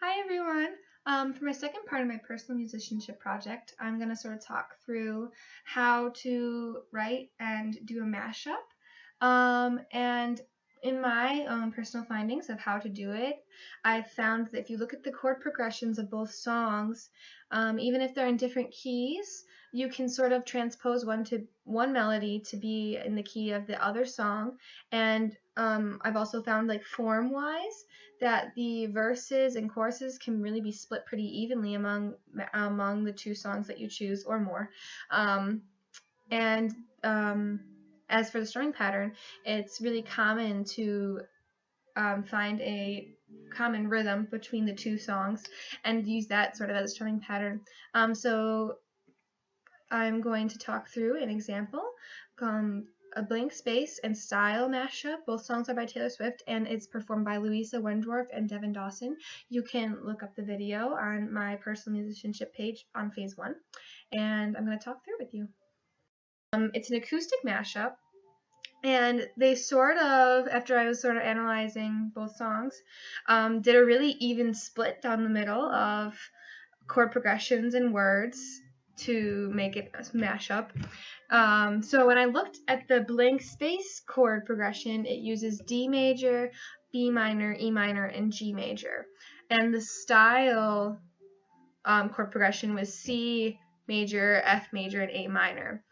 Hi everyone. For my second part of my personal musicianship project, I'm going to sort of talk through how to write and do a mashup. And in my own personal findings of how to do it, I've found that if you look at the chord progressions of both songs, even if they're in different keys, you can sort of transpose one melody to be in the key of the other song. And I've also found, like, form-wise, that the verses and choruses can really be split pretty evenly among the two songs that you choose or more. And as for the strumming pattern, it's really common to find a common rhythm between the two songs and use that sort of as a strumming pattern. So I'm going to talk through an example. A Blank Space and Style mashup. Both songs are by Taylor Swift, and it's performed by Louisa Wendorf and Devin Dawson. You can look up the video on my personal musicianship page on Phase 1, and I'm going to talk through with you. It's an acoustic mashup, and they sort of, after I was sort of analyzing both songs, did a really even split down the middle of chord progressions and words to make it a mashup. So when I looked at the Blank Space chord progression, it uses D major, B minor, E minor, and G major. And the Style chord progression was C major, F major, and A minor.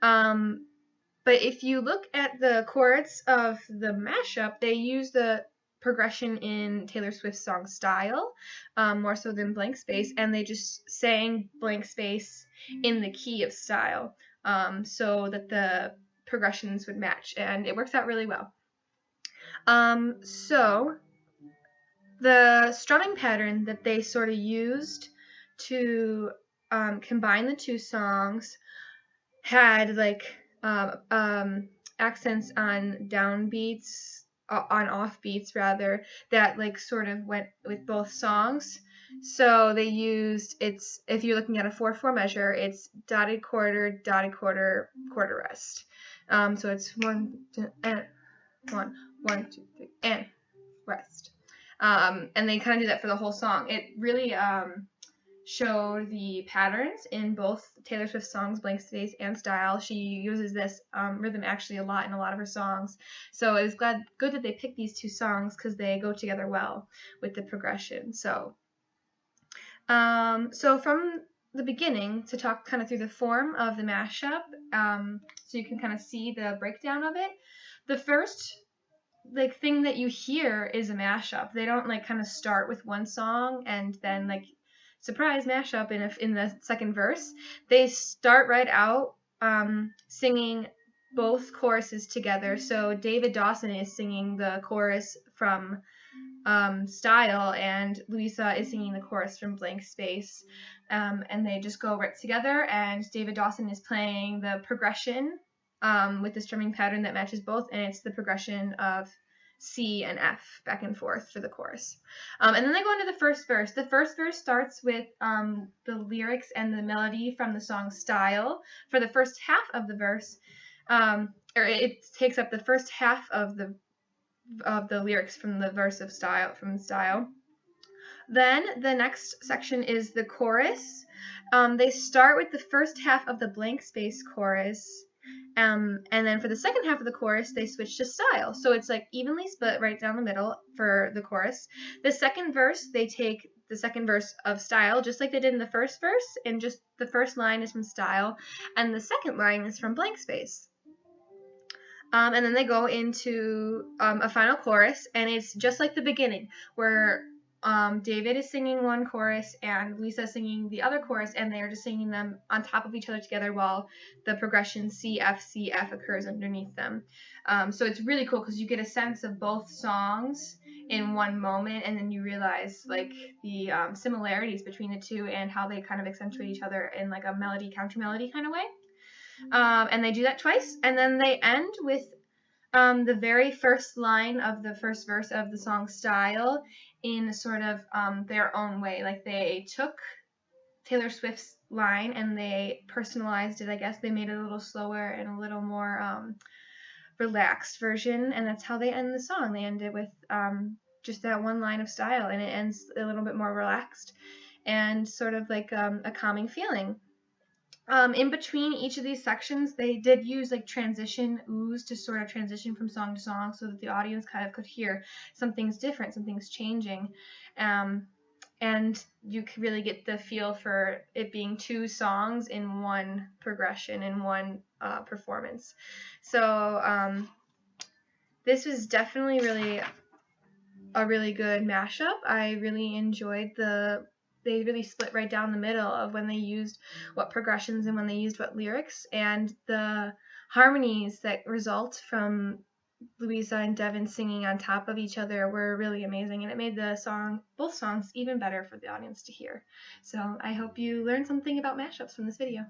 But if you look at the chords of the mashup, they use the progression in Taylor Swift's song Style, more so than Blank Space, and they just sang Blank Space in the key of Style, so that the progressions would match, and it works out really well. So the strumming pattern that they sort of used to combine the two songs had, like, accents on downbeats, on offbeats rather, that, like, sort of went with both songs. So they used, if you're looking at a 4/4 measure, it's dotted quarter, quarter rest. So it's 1, 2, and 1, 1, 2, 3, and rest. And they kind of do that for the whole song. It really showed the patterns in both Taylor Swift songs, Blank Space and Style. She uses this rhythm actually a lot in a lot of her songs. So it was good that they picked these two songs because they go together well with the progression. So from the beginning, to talk kind of through the form of the mashup, so you can kind of see the breakdown of it. The first, like, thing that you hear is a mashup. They don't, like, kind of start with one song and then, like, surprise mashup in the second verse. They start right out singing both choruses together. So David Dawson is singing the chorus from Style, and Louisa is singing the chorus from Blank Space, and they just go right together, and David Dawson is playing the progression with the strumming pattern that matches both, and it's the progression of C and F back and forth for the chorus. And then they go into the first verse. The first verse starts with the lyrics and the melody from the song Style for the first half of the verse, or it takes up the first half of the lyrics from the verse of Style, from Style. Then the next section is the chorus. They start with the first half of the Blank Space chorus, and then for the second half of the chorus, they switch to Style. So it's, like, evenly split right down the middle for the chorus. The second verse, they take the second verse of Style, just like they did in the first verse, and just the first line is from Style, and the second line is from Blank Space. And then they go into a final chorus, and it's just like the beginning, where David is singing one chorus and Lisa is singing the other chorus, and they're just singing them on top of each other together while the progression CF occurs underneath them. So it's really cool because you get a sense of both songs in one moment, and then you realize, like, the similarities between the two and how they kind of accentuate each other in, like, a melody counter melody kind of way. And they do that twice, and then they end with the very first line of the first verse of the song Style in sort of their own way. Like, they took Taylor Swift's line and they personalized it, I guess. They made it a little slower and a little more relaxed version, and that's how they end the song. They end it with just that one line of style, and it ends a little bit more relaxed and sort of like a calming feeling. In between each of these sections, they did use like transition oohs to sort of transition from song to song so that the audience kind of could hear something's different, something's changing. And you could really get the feel for it being two songs in one progression, in one performance. So this was definitely really a really good mashup. I really enjoyed they really split right down the middle of when they used what progressions and when they used what lyrics, and the harmonies that result from Louisa and Devin singing on top of each other were really amazing, and it made both songs even better for the audience to hear. So I hope you learned something about mashups from this video.